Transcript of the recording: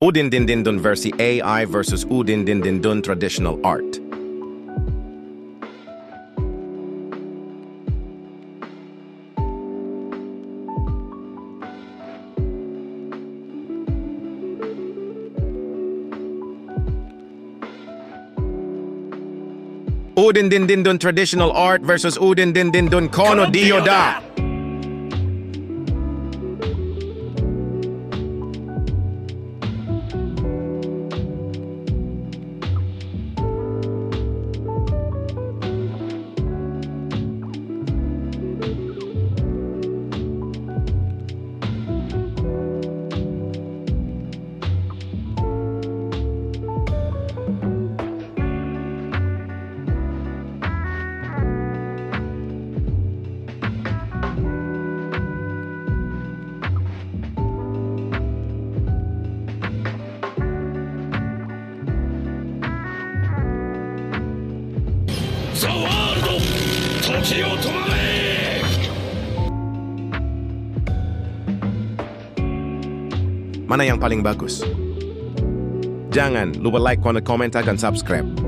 UDIN Dindindun versus AI versus UDIN Dindindun traditional art. UDIN Dindindun traditional art versus UDIN Dindindun kono DIO da. The world! 時を止まれ! Mana yang paling bagus? Jangan lupa like, comment, dan subscribe.